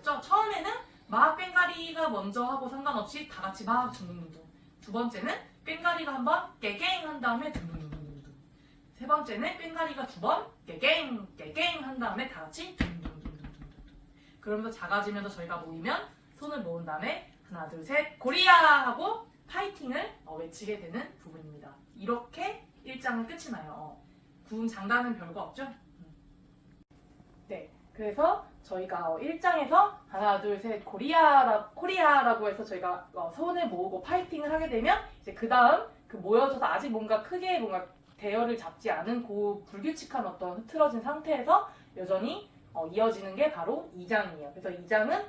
아셨죠? 처음에는 막 꽹가리가 먼저 하고 상관없이 다 같이 막 둥둥둥둥. 두 번째는 꽹가리가 한번 깨갱 한 다음에 둥둥둥둥둥. 세 번째는 꽹가리가 두 번 깨갱 깨갱 한 다음에 다 같이 둥둥둥둥둥. 그러면서 작아지면서 저희가 모이면 손을 모은 다음에 하나 둘 셋 고리야 하고 파이팅을 외치게 되는 부분입니다. 이렇게 1장은 끝이 나요. 구음 장단은 별거 없죠? 네. 그래서 저희가 1장에서 하나 둘 셋 코리아라고 해서 저희가 손을 모으고 파이팅을 하게 되면 이제 그 다음 그 모여져서 아직 뭔가 크게 뭔가 대열을 잡지 않은 그 불규칙한 어떤 흐트러진 상태에서 여전히 이어지는 게 바로 2장이에요. 그래서 2장은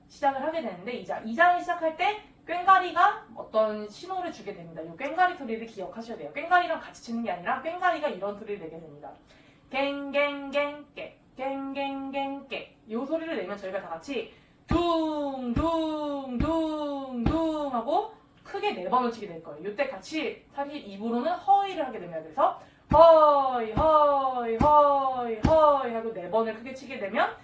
시작을 하게 되는데 2장을 시작할 때 꽹가리가 어떤 신호를 주게 됩니다. 이 꽹가리 소리를 기억하셔야 돼요. 꽹가리랑 같이 치는 게 아니라 꽹가리가 이런 소리를 내게 됩니다. 갱갱갱깨 갱갱갱깨 이 소리를 내면 저희가 다 같이 둥둥둥둥둥 하고 크게 4번을 치게 될 거예요. 이때 같이 사실 입으로는 허이를 하게 됩니다. 그래서 허이 허이 허이 허이 하고 4번을 크게 치게 되면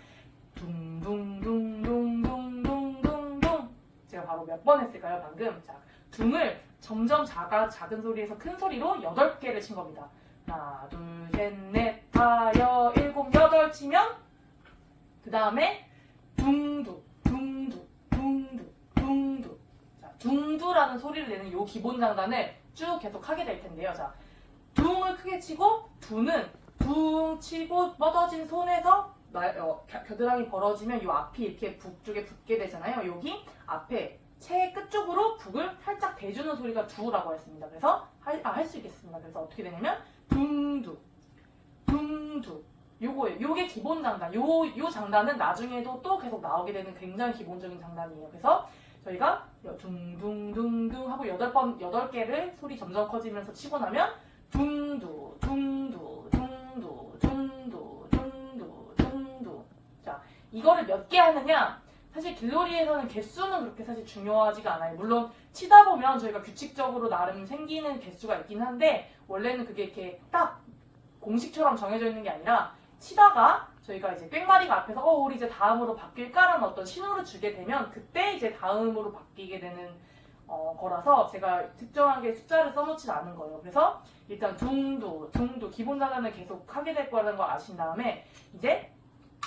둥둥둥둥둥둥둥둥 제가 바로 몇 번 했을까요 방금? 자, 둥을 점점 작은 소리에서 큰 소리로 8개를 친 겁니다. 하나 둘 셋 넷 다여 일곱 여덟 치면 그 다음에 둥두 둥두 둥두 둥두 자, 둥두라는 소리를 내는 요 기본 장단을 쭉 계속 하게 될 텐데요. 자, 둥을 크게 치고 두는 둥 치고 뻗어진 손에서 겨드랑이 벌어지면 요 앞이 이렇게 북쪽에 붙게 되잖아요. 여기 앞에 채 끝쪽으로 북을 살짝 대주는 소리가 두라고 했습니다. 그래서 할 수 있겠습니다. 그래서 어떻게 되냐면 둥두 둥두 요거예요. 요게 기본 장단. 요 장단은 나중에도 또 계속 나오게 되는 굉장히 기본적인 장단이에요. 그래서 저희가 둥둥둥둥 하고 8개를 소리 점점 커지면서 치고 나면 둥두 둥두 둥두 둥두 둥두 둥두 자, 이거를 몇 개 하느냐 사실 길놀이에서는 개수는 그렇게 사실 중요하지가 않아요. 물론 치다 보면 저희가 규칙적으로 나름 생기는 개수가 있긴 한데 원래는 그게 이렇게 딱 공식처럼 정해져 있는 게 아니라 치다가 저희가 이제 꽹가리가 앞에서 우리 이제 다음으로 바뀔까라는 어떤 신호를 주게 되면 그때 이제 다음으로 바뀌게 되는 거라서 제가 특정하게 숫자를 써놓진 않은 거예요. 그래서 일단 둥두 기본 단단을 계속 하게 될 거라는 걸 아신 다음에 이제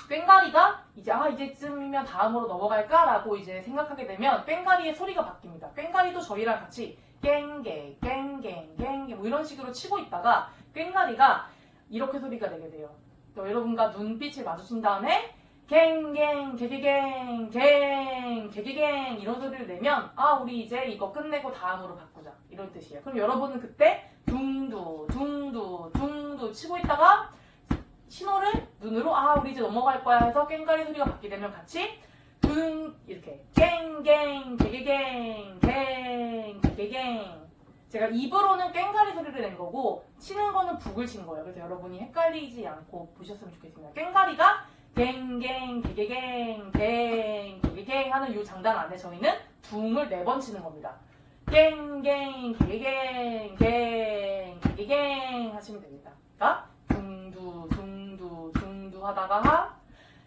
꽹가리가 이제 이제쯤이면 다음으로 넘어갈까라고 이제 생각하게 되면 꽹가리의 소리가 바뀝니다. 꽹가리도 저희랑 같이 깽게 깽갱 깽게 뭐 이런 식으로 치고 있다가 꽹가리가 이렇게 소리가 되게 돼요. 또 여러분과 눈빛을 마주친 다음에 갱갱 개개갱 갱 개개갱 이런 소리를 내면 우리 이제 이거 끝내고 다음으로 바꾸자 이런 뜻이에요. 그럼 여러분은 그때 둥두 치고 있다가 신호를 눈으로 우리 이제 넘어갈 거야 해서 꽹가리 소리가 받게 되면 같이 이렇게 갱갱 개개갱 갱 개개갱 제가 입으로는 꽹가리 소리를 낸 거고 치는 거는 북을 친 거예요. 그래서 여러분이 헷갈리지 않고 보셨으면 좋겠습니다. 꽹가리가 갱갱 개개갱 갱 개개갱 하는 이 장단 안에 저희는 둥을 4번 치는 겁니다. 갱갱 개개갱 갱 개개갱 하시면 됩니다. 그러니까 둥두 하다가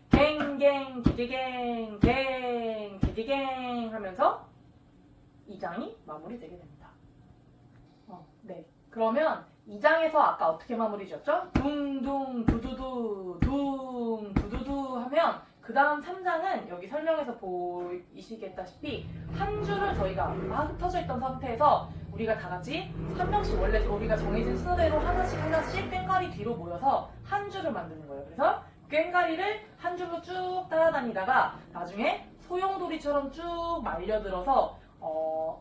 갱갱 개개갱 갱 개개갱 하면서 2장이 마무리되게 됩니다. 네. 그러면 2장에서 아까 어떻게 마무리 지었죠? 둥둥 두두두 둥 두두두 하면 그 다음 3장은 여기 설명에서 보이시겠다시피 한 줄을 저희가 막 흩어져 있던 상태에서 우리가 다 같이 3명씩 원래 우리가 정해진 순서대로 하나씩 꽹가리 뒤로 모여서 한 줄을 만드는 거예요. 그래서 꽹가리를 한 줄로 쭉 따라다니다가 나중에 소용돌이처럼 쭉 말려들어서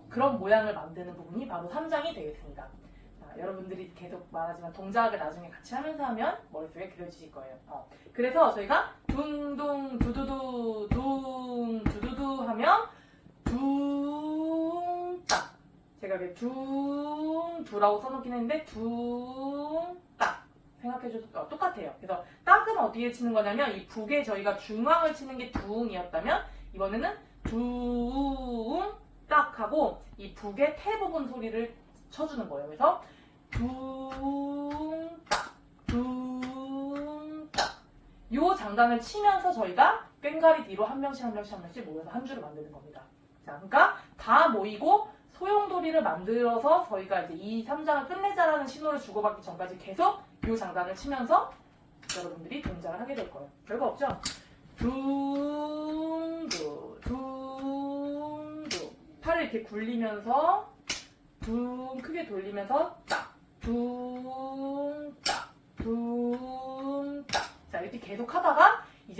그런 모양을 만드는 부분이 바로 3장이 되겠습니다. 자, 여러분들이 계속 말하지만 동작을 나중에 같이 하면서 하면 머릿속에 그려지실 거예요. 그래서 저희가 둥둥 두두두 둥 두두두 하면 둥딱 제가 이렇게 둥두라고 써놓긴 했는데 둥딱 생각해줘도 똑같아요. 그래서 딱은 어디에 치는 거냐면 이 북에 저희가 중앙을 치는 게 둥이었다면 이번에는 둥딱 하고 이 북의 태 부분 소리를 쳐주는 거예요. 그래서 둥딱 둥딱 요 장단을 치면서 저희가 꽹가리 뒤로 한 명씩 모여서 한 줄을 만드는 겁니다. 자, 그러니까 다 모이고 소용돌이를 만들어서 저희가 이제 이 3장을 끝내자라는 신호를 주고받기 전까지 계속 요 장단을 치면서 여러분들이 동작을 하게 될 거예요. 별거 없죠? 둥두 팔을 이렇게 굴리면서 크게 돌리면서 딱 둥딱 자, 이렇게 계속 하다가 이제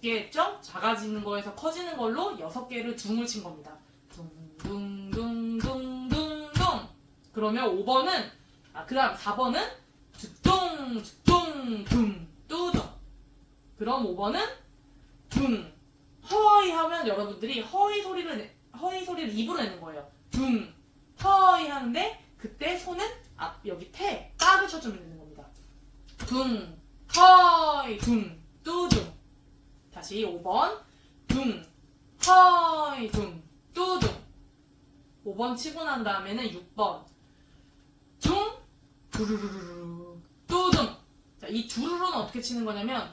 몇 개 했죠? 작아지는 거에서 커지는 걸로 6개를 둥을 친 겁니다. 둥둥둥둥둥둥. 그러면 5번은 그 다음 4번은 둥, 둥, 둥, 뚜둥. 그럼 5번은 둥. 허이 하면 여러분들이 허이 소리를 입으로 내는 거예요. 둥, 허이 하는데 그때 손은 여기 태, 딱을 쳐주면 되는 겁니다. 둥, 허이, 둥, 뚜둥. 다시 5번 둥, 허이, 둥, 뚜둥. 5번 치고 난 다음에는 6번 둥, 두루루루루, 뚜둥. 자, 이 두루루는 어떻게 치는 거냐면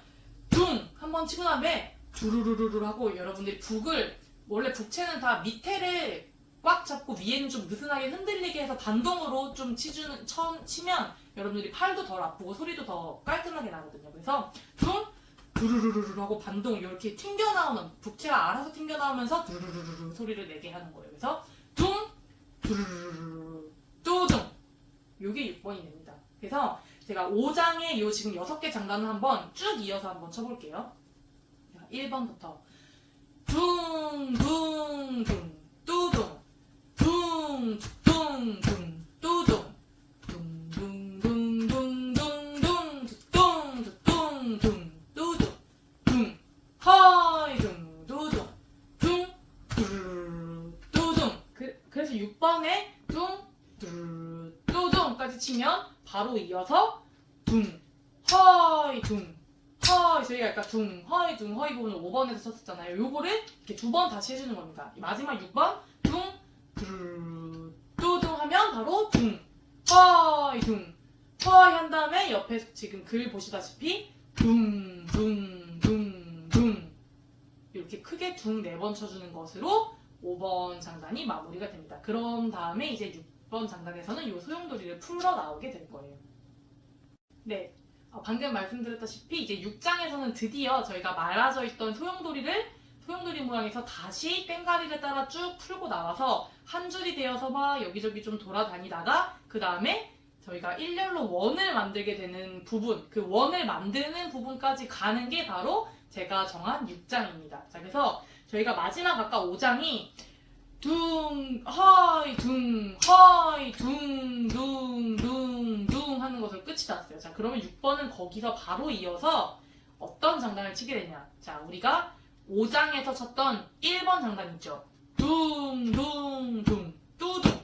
둥 한번 치고 나면 두루루루루 하고 여러분들이 북을 원래 북채는 다 밑에를 꽉 잡고 위에는 좀 느슨하게 흔들리게 해서 반동으로 좀 치면 여러분들이 팔도 덜 아프고 소리도 더 깔끔하게 나거든요. 그래서 둥 두루루루루 하고 반동 이렇게 튕겨나오는 북채가 알아서 튕겨나오면서 두루루루루 소리를 내게 하는 거예요. 그래서 둥 두루루루루 뚜둥. 요게 6번이 됩니다. 그래서 제가 5장의 요 지금 6개 장단을 한번 쭉 이어서 한번 쳐볼게요. 1번부터 둥, 둥, 둥, 뚜둥, 둥, 둥, 둥, 뚜둥, 둥, 둥, 둥, 둥, 둥, 둥, 둥, 둥, 둥, 뚜둥, 둥, 허이, 둥, 뚜둥, 둥, 뚜둥. 그래서 6번에 둥, 뚜둥까지 치면 바로 이어서 둥, 허이, 둥, 허이. 저희가 아까 둥, 허이, 둥, 허이 부분을 5번에서 쳤었잖아요. 요거를 이렇게 2번 다시 해주는 겁니다. 마지막 6번 둥, 뚜둥 하면 바로 둥, 허이, 둥, 허이 한 다음에 옆에 지금 글 보시다시피 둥, 둥, 둥, 둥 이렇게 크게 둥 4번 쳐주는 것으로 5번 장단이 마무리가 됩니다. 그런 다음에 이제 6번 장단에서는 이 소용돌이를 풀어 나오게 될 거예요. 네, 방금 말씀드렸다시피 이제 6장에서는 드디어 저희가 말아져 있던 소용돌이 모양에서 다시 꽹가리를 따라 쭉 풀고 나와서 한 줄이 되어서 막 여기저기 좀 돌아다니다가 그 다음에 저희가 일렬로 원을 만들게 되는 부분, 그 원을 만드는 부분까지 가는 게 바로 제가 정한 6장입니다. 자, 그래서 저희가 마지막 아까 5장이 둥, 허이, 둥, 허이, 둥, 둥, 둥, 둥 하는 것으로 끝이 났어요. 자, 그러면 6번은 거기서 바로 이어서 어떤 장단을 치게 되냐. 자, 우리가 5장에서 쳤던 1번 장단 있죠. 둥, 둥, 둥, 뚜둥.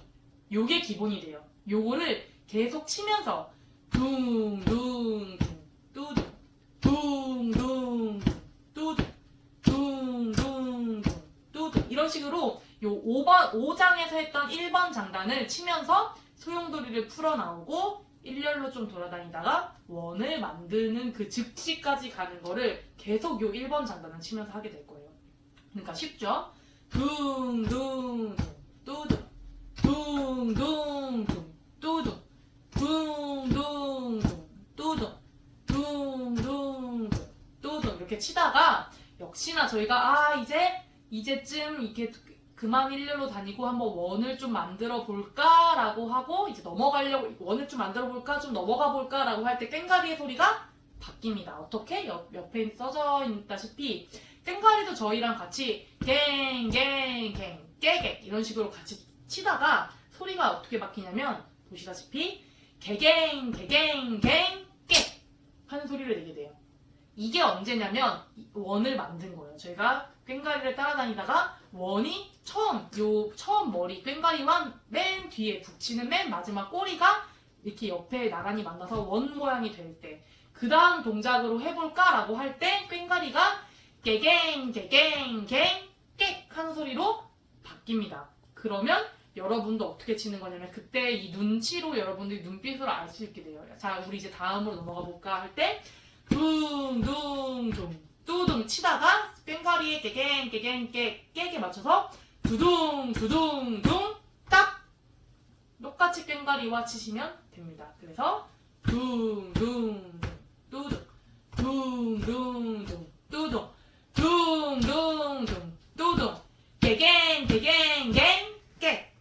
요게 기본이 돼요. 요거를 계속 치면서 둥, 둥, 둥, 뚜둥, 둥, 둥, 둥, 뚜둥, 둥, 둥, 둥, 뚜둥. 이런 식으로 요 5장에서 했던 1번 장단을 치면서 소용돌이를 풀어 나오고 일렬로 좀 돌아다니다가 원을 만드는 그 즉시까지 가는 거를 계속 요 1번 장단을 치면서 하게 될 거예요. 그러니까 쉽죠? 둥, 둥, 둥, 뚜둥, 둥, 둥, 둥, 뚜둥, 둥, 둥, 둥, 뚜둥, 둥, 둥, 둥, 뚜둥 이렇게 치다가 역시나 저희가 이제쯤 이렇게 그만 일렬로 다니고 한번 원을 좀 만들어 볼까라고 하고 이제 넘어가려고 원을 좀 만들어 볼까 좀 넘어가 볼까라고 할 때 꽹가리의 소리가 바뀝니다. 어떻게? 옆에 써져 있다시피 꽹가리도 저희랑 같이 갱갱갱 깨게 이런 식으로 같이 치다가 소리가 어떻게 바뀌냐면 보시다시피 개갱 개갱 갱 깨 하는 소리를 내게 돼요. 이게 언제냐면 원을 만든 거예요. 저희가 꽹가리를 따라다니다가 원이 처음 머리 꽹가리만 맨 뒤에 붙이는 맨 마지막 꼬리가 이렇게 옆에 나란히 만나서 원 모양이 될 때 그 다음 동작으로 해볼까라고 할 때 꽹가리가 개갱 개갱 갱 깨 하는 소리로 바뀝니다. 그러면 여러분도 어떻게 치는 거냐면 그때 이 눈치로 여러분들이 눈빛으로 알 수 있게 돼요. 자, 우리 이제 다음으로 넘어가 볼까 할 때 둥둥둥 뚜둥 치다가 꽹가리에 개갱 개갱 깨게 맞춰서 두둥 두둥 둥 딱 똑같이 꽹가리와 치시면 됩니다. 그래서 둥둥 뚜둥 둥둥 뚜둥 둥둥 뚜둥 개갱 개갱 갱깨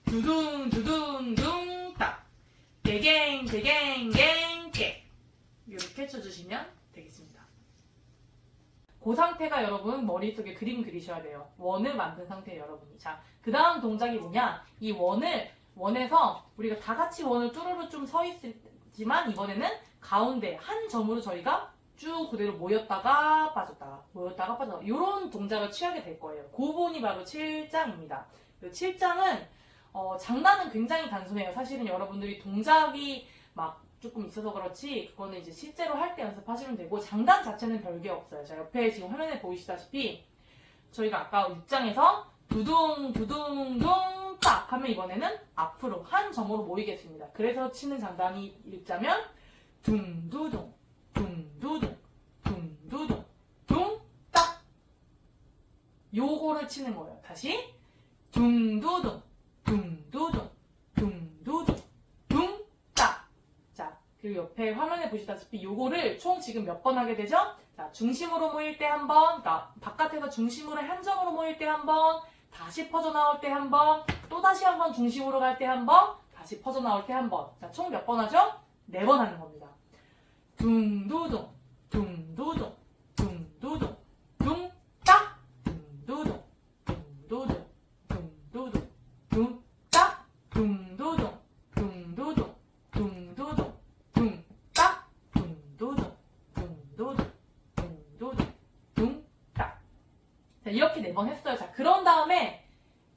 두둥 두둥 둥 딱 개갱 개갱 갱깨 이렇게 쳐주시면 되겠습니다. 그 상태가 여러분 머릿속에 그림 그리셔야 돼요. 원을 만든 상태예요, 여러분이. 자, 그 다음 동작이 뭐냐? 이 원에서 우리가 다 같이 원을 쭈루루 좀 서 있지만 이번에는 가운데 한 점으로 저희가 쭉 그대로 모였다가 빠졌다가 모였다가 빠졌다가 이런 동작을 취하게 될 거예요. 그 부분이 바로 7장입니다. 7장은 장단은 굉장히 단순해요. 사실은 여러분들이 동작이 막 조금 있어서 그렇지 그거는 이제 실제로 할 때 연습하시면 되고 장단 자체는 별게 없어요. 자, 옆에 지금 화면에 보이시다시피 저희가 아까 6장에서 두둥 두둥둥 딱 하면 이번에는 앞으로 한 점으로 모이겠습니다. 그래서 치는 장단이 읽자면 둥두둥 둥두둥 둥두둥 둥딱 요거를 치는 거예요. 다시 둥두둥 둥두둥 둥두둥 둥딱. 자, 그리고 옆에 화면에 보시다시피 요거를 총 지금 몇 번 하게 되죠? 자, 중심으로 모일 때 한 번, 그러니까 바깥에서 중심으로 한 점으로 모일 때 한 번, 다시 퍼져나올 때 한 번, 또 다시 한 번 중심으로 갈 때 한 번, 다시 퍼져나올 때 한 번. 자, 총 몇 번 하죠? 4번 하는 겁니다. 둥두둥 둥두둥 둥두둥 둥딱 둥두둥 둥두둥 둥두둥 둥딱 둥두둥 둥두둥 둥두둥 둥딱 둥두둥 둥두둥 둥두둥 둥딱. 자, 이렇게 4번 했어요. 자, 그런 다음에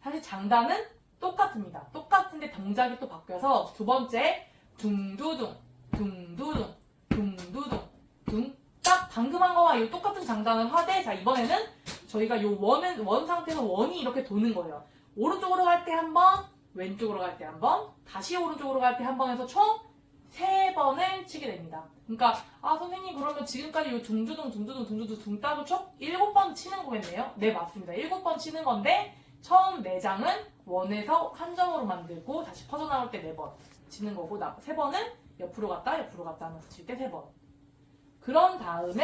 사실 장단은 똑같습니다. 똑같은데 동작이 또 바뀌어서 두 번째 둥두둥 둥두둥 둥두둥 둥딱 방금 한 거와 이 똑같은 장단을 하되 자 이번에는 저희가 이 원 상태에서 원이 이렇게 도는 거예요. 오른쪽으로 갈 때 한 번, 왼쪽으로 갈 때 한 번, 다시 오른쪽으로 갈 때 한 번 해서 총 3번을 치게 됩니다. 그러니까 선생님 그러면 지금까지 이 둥두둥 둥두둥 둥두둥 둥따고 총 7번 치는 거겠네요? 네, 맞습니다. 7번 치는 건데 처음 4장은 원에서 한 점으로 만들고 다시 퍼져나올 때 4번 치는 거고 3번은 옆으로 갔다 하면서 칠 때 3번. 그런 다음에는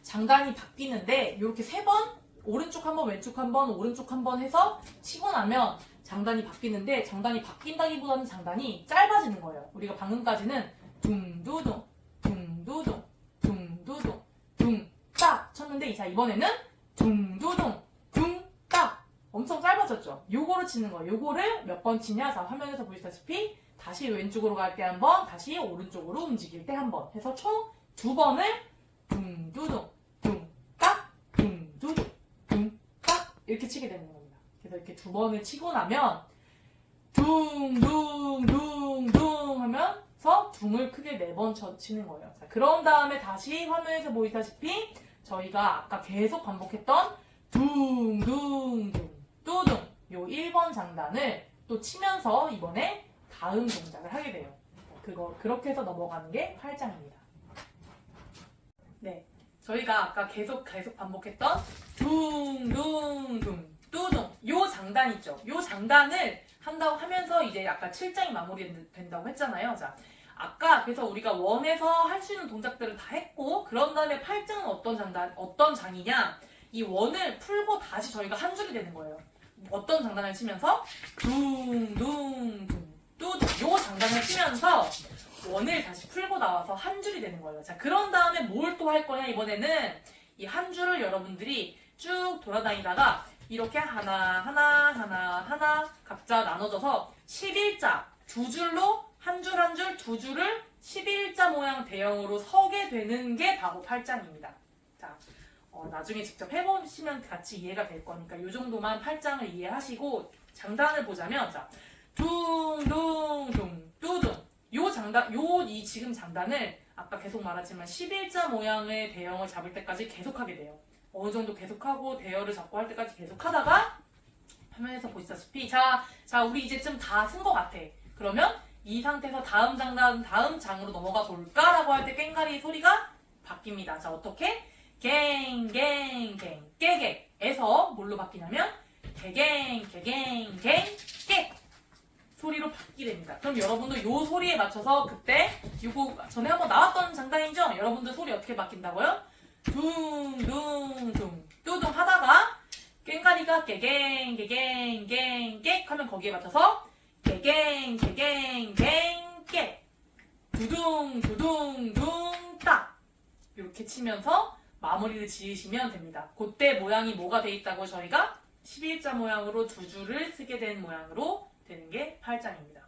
장단이 바뀌는데 이렇게 3번 오른쪽 한 번 왼쪽 한 번 오른쪽 한 번 해서 치고 나면 장단이 바뀌는데 장단이 바뀐다기보다는 장단이 짧아지는 거예요. 우리가 방금까지는 둥두둥 둥두둥 둥두둥 둥딱 쳤는데 자 이번에는 둥두둥 둥딱 엄청 짧아졌죠. 요거를 치는 거예요. 요거를 몇 번 치냐? 자 화면에서 보시다시피 다시 왼쪽으로 갈 때 한 번, 다시 오른쪽으로 움직일 때 한 번 해서 총 2번을 둥두둥 둥딱 둥두둥 둥딱 이렇게 치게 되는 겁니다. 그래서 이렇게 2번을 치고 나면 둥둥둥둥 하면서 둥을 크게 4번 치는 거예요. 자, 그런 다음에 다시 화면에서 보이다시피 저희가 아까 계속 반복했던 둥둥둥 뚜둥 요 1번 장단을 또 치면서 이번에 다음 동작을 하게 돼요. 그렇게 해서 넘어가는 게 8장입니다. 네, 저희가 아까 계속 반복했던 둥둥둥 뚜둥 요 장단 있죠. 요 장단을 한다고 하면서 이제 아까 7장이 마무리된다고 했잖아요. 자, 아까 그래서 우리가 원에서 할 수 있는 동작들을 다 했고 그런 다음에 8장은 어떤 장이냐? 이 원을 풀고 다시 저희가 한 줄이 되는 거예요. 어떤 장단을 치면서 둥둥둥 뚜둥 요 장단을 치면서 원을 다시 풀고 나와서 한 줄이 되는 거예요. 자, 그런 다음에 뭘 또 할 거냐 이번에는 이 한 줄을 여러분들이 쭉 돌아다니다가 이렇게 하나 각자 나눠져서 11자 두 줄로 한 줄 한 줄 두 줄을 11자 모양 대형으로 서게 되는 게 바로 8장입니다. 자, 나중에 직접 해보시면 같이 이해가 될 거니까 이 정도만 8장을 이해하시고 장단을 보자면 자, 둥둥둥 뚜둥 이 지금 장단을 아까 계속 말하지만 11자 모양의 대형을 잡을 때까지 계속하게 돼요. 어느 정도 계속하고 대열을 잡고 할 때까지 계속하다가 화면에서 보시다시피 자 우리 이제쯤 다 쓴 것 같아. 그러면 이 상태에서 다음 장으로 넘어가 볼까라고 할 때 깽가리 소리가 바뀝니다. 자, 어떻게? 갱갱갱 깨게에서 뭘로 바뀌냐면 개갱 깨 소리로 바뀌게 됩니다. 그럼 여러분도 요 소리에 맞춰서 그때 요거 전에 한번 나왔던 장단이죠? 여러분들 소리 어떻게 바뀐다고요? 둥둥둥 뚜둥 하다가 깽가리가 깨갱 깨 하면 거기에 맞춰서 깨갱 깨 두둥 딱 이렇게 치면서 마무리를 지으시면 됩니다. 그때 모양이 뭐가 돼 있다고 저희가 11자 모양으로 두 줄을 쓰게 된 모양으로 되는 게 8장입니다.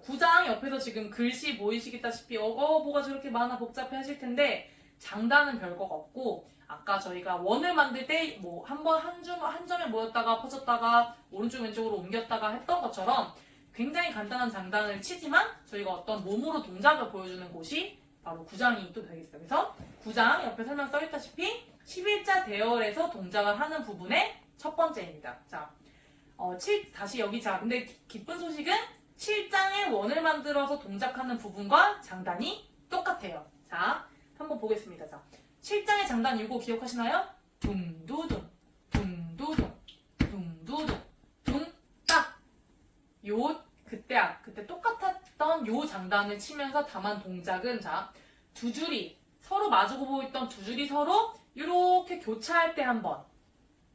9장 옆에서 지금 글씨 보이시겠다시피 뭐가 저렇게 많아 복잡해 하실 텐데 장단은 별거가 없고 아까 저희가 원을 만들 때 뭐 한 점에 모였다가 퍼졌다가 오른쪽 왼쪽으로 옮겼다가 했던 것처럼 굉장히 간단한 장단을 치지만 저희가 어떤 몸으로 동작을 보여주는 곳이 바로 9장이 또 되겠어요. 그래서 9장 옆에 설명 써있다시피 11자 대열에서 동작을 하는 부분의 첫 번째입니다. 자, 다시 여기 근데 기쁜 소식은 7장의 원을 만들어서 동작하는 부분과 장단이 똑같아요. 자, 한번 보겠습니다. 자, 7장의 장단 이거 기억하시나요? 둥두둥, 둥두둥, 둥두둥, 둥딱. 그때 똑같았던 요 장단을 치면서 담은 동작은 두 줄이 서로 마주보고 있던 두 줄이 서로 이렇게 교차할 때 한 번.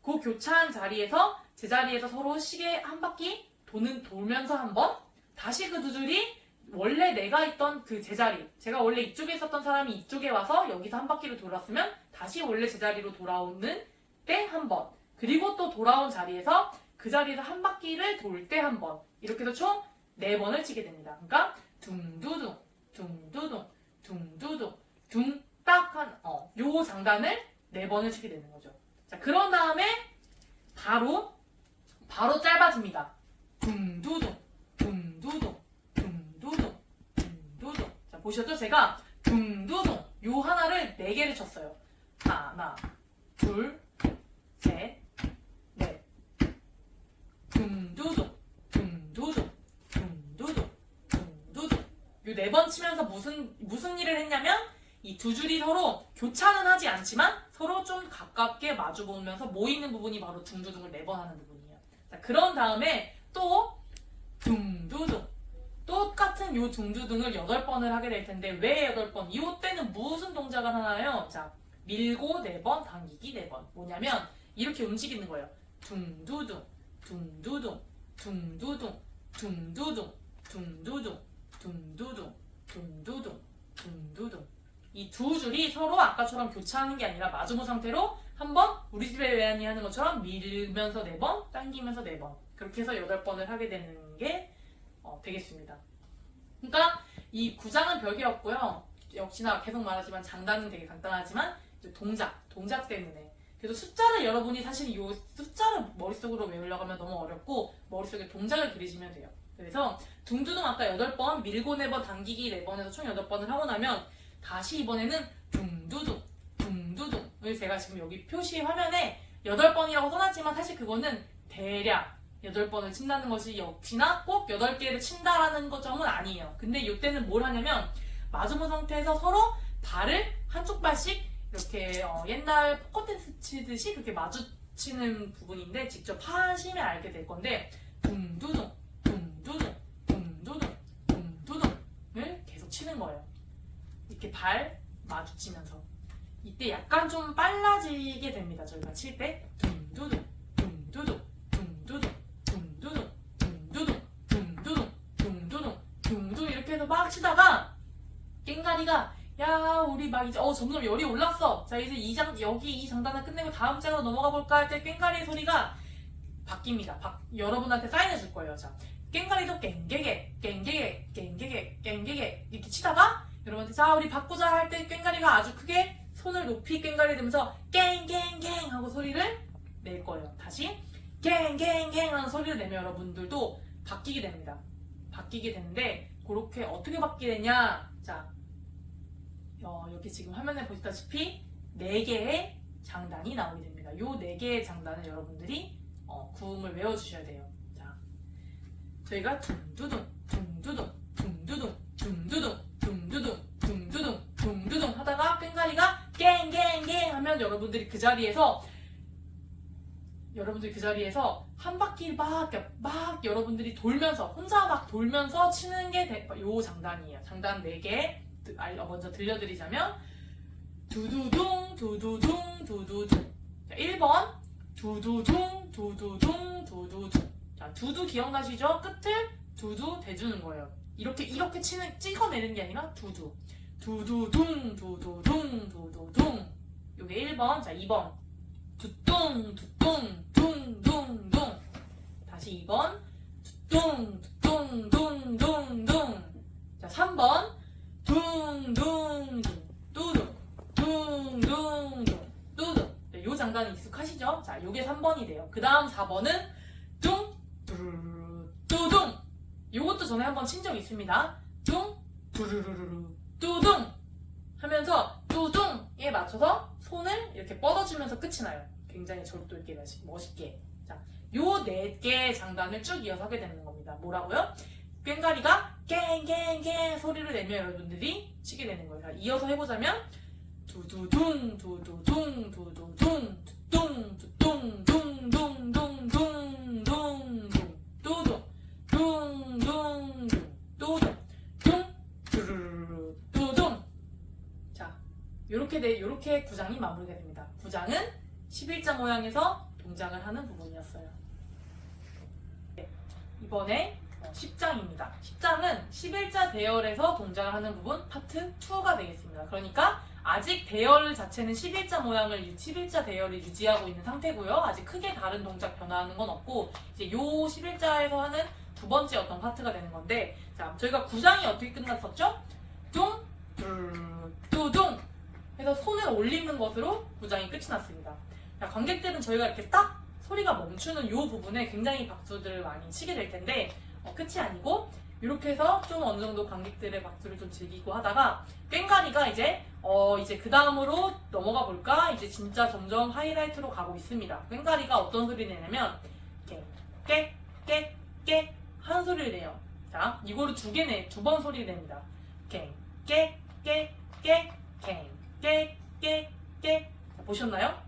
그 교차한 자리에서 제자리에서 서로 시계 한 바퀴 돌면서 한 번. 다시 그 두 줄이 원래 내가 있던 그 제자리, 제가 원래 이쪽에 있었던 사람이 이쪽에 와서 여기서 한 바퀴를 돌았으면 다시 원래 제자리로 돌아오는 때 한 번. 그리고 또 돌아온 자리에서 그 자리에서 한 바퀴를 돌 때 한 번. 이렇게 해서 총 4번을 치게 됩니다. 그러니까 둥두둥, 둥두둥, 둥두둥, 둥딱 요 장단을 4번을 치게 되는 거죠. 자, 그런 다음에 바로 짧아집니다. 둥두둥, 둥두둥, 둥두둥, 둥두둥. 자, 보셨죠? 제가 둥두둥 요 하나를 4개를 쳤어요. 하나, 둘, 셋, 넷. 둥두둥, 둥두둥, 둥두둥, 둥두둥. 요 4번 치면서 무슨 일을 했냐면 이 두 줄이 서로 교차는 하지 않지만 서로 좀 가깝게 마주보면서 모이는 부분이 바로 둥두둥을 4번 하는 부분이에요. 자, 그런 다음에 또 둥두둥. 똑같은 요 둥두둥을 8번을 하게 될 텐데 왜 8번? 이때는 무슨 동작을 하나요? 자, 밀고 4번, 당기기 4번. 뭐냐면 이렇게 움직이는 거예요. 둥두둥, 둥두둥, 둥두둥, 둥두둥, 둥두둥, 둥두둥, 둥두둥, 둥두둥. 이 두 줄이 서로 아까처럼 교차하는 게 아니라 마주보 상태로 한번 우리 집에 외환이 하는 것처럼 밀면서 4번, 당기면서 4번. 그렇게 해서 8번을 하게 되는 게 되겠습니다. 그러니까 이 9장은 별게 없고요. 역시나 계속 말하지만 장단은 되게 간단하지만 동작 때문에. 그래서 숫자를 여러분이 사실 이 숫자를 머릿속으로 외우려고 하면 너무 어렵고 머릿속에 동작을 그리시면 돼요. 그래서 둥두둥 아까 8번, 밀고 4번, 당기기 4번에서 총 8번을 하고 나면 다시 이번에는 둥두둥, 둥두둥을 제가 지금 여기 표시 화면에 8번이라고 써놨지만 사실 그거는 대략 8번을 친다는 것이 역시나 꼭 8개를 친다라는 점은 아니에요. 근데 이때는 뭘 하냐면 마주본 상태에서 서로 발을 한쪽 발씩 이렇게 옛날 포커댄스 치듯이 그렇게 마주치는 부분인데 직접 하시면 알게 될 건데 둥두둥, 둥두둥, 둥두둥, 둥두둥을 계속 치는 거예요. 이렇게 발 마주치면서 이때 약간 좀 빨라지게 됩니다. 저희가 칠 때 둥두둥, 둥두둥, 둥두둥, 둥두둥, 둥두둥, 둥두둥, 둥두둥, 둥두둥 이렇게 해서 막 치다가 깽가리가 야 우리 막 이제 점점 열이 올랐어. 자 이제 여기 이 장단을 끝내고 다음 장으로 넘어가 볼까 할 때 깽가리의 소리가 바뀝니다. 여러분한테 사인해 줄 거예요. 자 깽가리도 깽게게 깽게게 깽게게 깽게게 이렇게 치다가 여러분한테 자 우리 바꾸자 할 때 깽가리가 아주 크게 손을 높이 깽가리 들면서 깽깽깽 하고 소리를 낼 거예요. 다시 깽깽깽 하는 소리를 내면 여러분들도 바뀌게 됩니다. 바뀌게 되는데 그렇게 어떻게 바뀌게 되냐. 자 여기 지금 화면에 보시다시피 4개의 장단이 나오게 됩니다. 이 4개의 장단을 여러분들이 구음을 외워주셔야 돼요. 자, 저희가 둥두둥, 둥두둥, 둥두둥, 둥두둥, 둥두둥, 둥두둥, 둥두둥 하다가 깽가리가 깽깽깽 하면 여러분들이 그 자리에서 한 바퀴 막 여러분들이 돌면서 혼자 막 돌면서 치는 게 요 장단이에요. 장단 4개 먼저 들려드리자면 두두둥 두두둥 두두둥. 자, 1번 두두둥 두두둥 두두둥. 자, 두두 기억나시죠? 끝을 두두 대주는 거예요. 이렇게 찍어내는 게 아니라 두두. 두두둥 두두둥 두두둥. 요게 1번. 자, 2번. 두뚱 두뚱 둥둥둥. 다시 2번. 두뚱 두뚱 둥둥둥. 자, 3번. 둥둥둥 뚜둥 둥둥둥 뚜둥. 네, 요 장단은 익숙하시죠? 자, 요게 3번이 돼요. 그 다음 4번은 둥 두루루루 뚜둥. 요것도 전에 한번 친 적 있습니다. 둥 두루루루 뚜둥 하면서 뚜둥에 맞춰서 손을 이렇게 뻗어주면서 끝이 나요. 굉장히 절도 있게 멋있게. 자, 요 4개 장단을 쭉 이어서 하게 되는 겁니다. 뭐라고요? 꽹과리가 깽깽깽 소리를 내며 여러분들이 치게 되는 거예요. 자, 이어서 해보자면 두두둥 두두둥 두두둥 두둥 두둥 둥둥둥둥 둥둥 뚜둥 둥둥둥 뚜둥 둥 두루루루 뚜둥. 자, 요렇게 구장이 마무리가 됩니다. 구장은 11자 모양에서 동작을 하는 부분이었어요. 이번에 10장입니다. 10장은 11자 대열에서 동작을 하는 부분 파트 2가 되겠습니다. 그러니까 아직 대열 자체는 11자 모양을 11자 대열을 유지하고 있는 상태고요. 아직 크게 다른 동작 변화하는 건 없고 이제 요 11자에서 하는 두 번째 어떤 파트가 되는 건데, 자, 저희가 구장이 어떻게 끝났었죠? 둥, 뚜둥 해서 손을 올리는 것으로 구장이 끝이 났습니다. 자, 관객들은 저희가 이렇게 딱 소리가 멈추는 요 부분에 굉장히 박수들을 많이 치게 될 텐데 끝이 아니고 이렇게 해서 좀 어느 정도 관객들의 박수를 좀 즐기고 하다가 꽹과리가 이제 그 다음으로 넘어가 볼까? 이제 진짜 점점 하이라이트로 가고 있습니다. 꽹과리가 어떤 소리를 내냐면 깨깨깨깨 하는 소리를 내요. 자, 이거를 두 번 소리를 냅니다. 깨깨깨깨 깨깨깨깨. 보셨나요?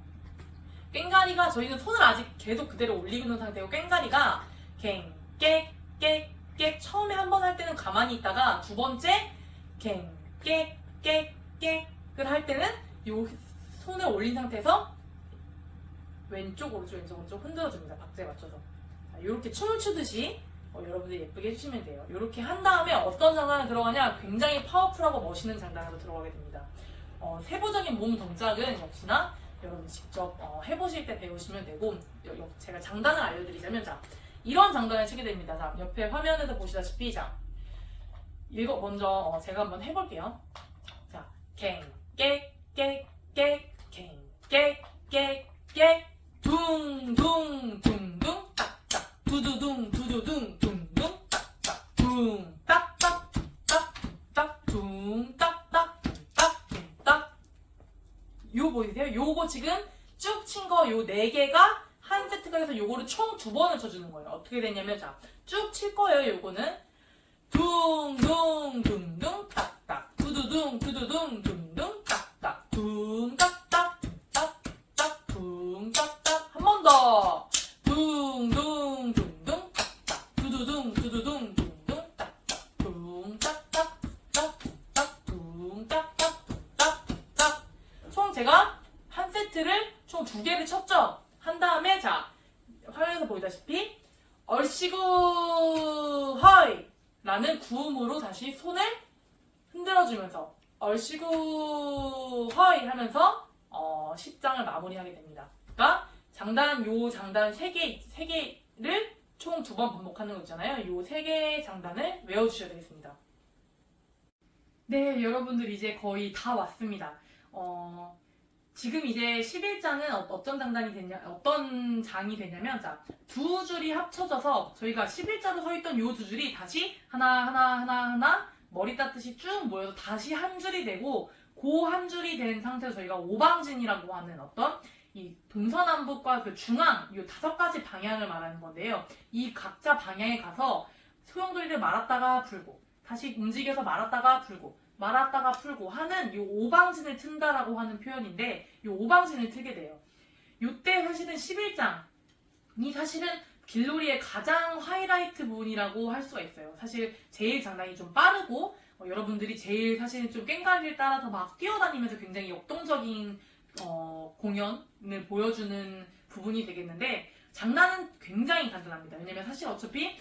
꽹과리가 저희는 손을 아직 계속 그대로 올리고 있는 상태고 꽹과리가 갱깨깨깨 처음에 한 번 할 때는 가만히 있다가 두 번째 갱깨깨깨깨를 할 때는 요 손을 올린 상태에서 왼쪽 오른쪽 흔들어줍니다. 박자에 맞춰서. 이렇게 춤을 추듯이 여러분들이 예쁘게 해주시면 돼요. 이렇게 한 다음에 어떤 장단에 들어가냐? 굉장히 파워풀하고 멋있는 장단으로 들어가게 됩니다. 세부적인 몸 동작은 역시나 여러분 직접 해보실 때 배우시면 되고, 제가 장단을 알려드리자면, 자, 이런 장단을 치게 됩니다. 자, 옆에 화면에서 보시다시피, 자, 이거 먼저 제가 한번 해볼게요. 자, 갱깨깨깨 갱깨깨깨 둥둥둥둥 딱딱 두두둥 두두둥 둥둥 딱딱 둥 딱딱 딱딱 둥 딱딱 딱딱 둥딱. 요 보이세요? 요거 지금 쭉 친 거 요 4개가 한 세트가 돼서 요거를 총 2번을 쳐주는 거예요. 어떻게 되냐면, 자, 쭉 칠 거예요. 요거는 둥둥둥둥 딱딱 두두둥 두두둥 둥둥 딱딱 둥 딱딱 딱딱 둥 딱딱. 한 번 더 둥둥둥둥 딱딱 두두둥 두두둥 둥둥 딱딱 둥 딱딱 딱딱 둥 딱딱 딱딱. 총 제가 한 세트를 총 2개를 쳤죠. 한 다음에, 자, 화면에서 보이다시피 얼씨구 허이 라는 구음으로 다시 손을 흔들어주면서 얼씨구 허이 하면서 10장을 마무리하게 됩니다. 그러니까 장단 3개를 총 2번 반복하는 거 있잖아요. 요 3개의 장단을 외워주셔야 되겠습니다. 네, 여러분들 이제 거의 다 왔습니다. 지금 이제 11장은 어떤 장이 되냐면, 자, 2줄이 합쳐져서 저희가 11자로 서 있던 요 2줄이 다시 하나 머리 따듯이 쭉 모여서 다시 한 줄이 되고, 그 한 줄이 된 상태에서 저희가 오방진이라고 하는 어떤 이 동서남북과 그 중앙 요 5가지 방향을 말하는 건데요. 이 각자 방향에 가서 소용돌이를 말았다가 불고 다시 움직여서 말았다가 불고 말았다가 풀고 하는 요 오방진을 튼다라고 하는 표현인데, 요 오방진을 트게 돼요. 요때 사실은 11장이 사실은 길놀이의 가장 하이라이트 부분이라고 할 수가 있어요. 사실 제일 장단이 좀 빠르고 여러분들이 제일 사실은 좀 꽹과리를 따라서 막 뛰어다니면서 굉장히 역동적인 공연을 보여주는 부분이 되겠는데, 장난은 굉장히 간단합니다. 왜냐면 사실 어차피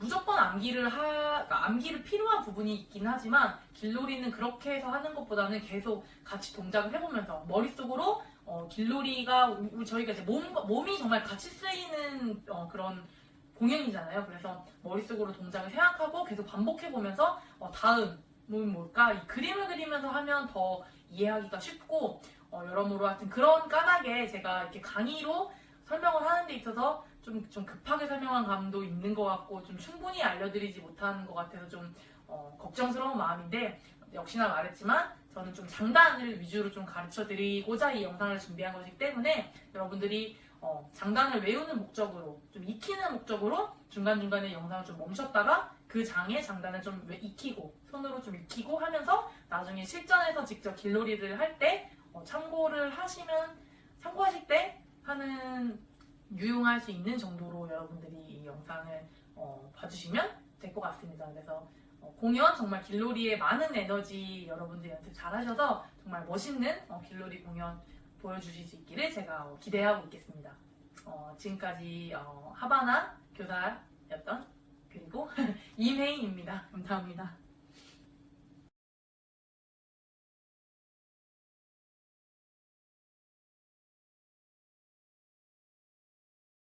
무조건 그러니까 암기를 필요한 부분이 있긴 하지만 길놀이는 그렇게 해서 하는 것보다는 계속 같이 동작을 해보면서 머릿속으로 길놀이가 저희가 이제 몸이 정말 같이 쓰이는 그런 공연이잖아요. 그래서 머릿속으로 동작을 생각하고 계속 반복해보면서 다음은 뭘까? 이 그림을 그리면서 하면 더 이해하기가 쉽고 여러모로 하여튼 그런 까닭에 제가 이렇게 강의로 설명을 하는 데 있어서 좀 급하게 설명한 감도 있는 것 같고 좀 충분히 알려드리지 못하는 것 같아서 좀 걱정스러운 마음인데 역시나 말했지만 저는 좀 장단을 위주로 좀 가르쳐 드리고자 이 영상을 준비한 것이기 때문에 여러분들이 장단을 외우는 목적으로 좀 익히는 목적으로 중간중간에 영상을 좀 멈췄다가 그 장에 장단을 좀 익히고 손으로 좀 익히고 하면서 나중에 실전에서 직접 길놀이를 할 때 참고하실 때 하는 유용할 수 있는 정도로 여러분들이 이 영상을 봐주시면 될 것 같습니다. 그래서 공연 정말 길놀이에 많은 에너지 여러분들 연습 잘 하셔서 정말 멋있는 길놀이 공연 보여주실 수 있기를 제가 기대하고 있겠습니다. 지금까지 하바나 교사였던 그리고 임혜인입니다. 감사합니다.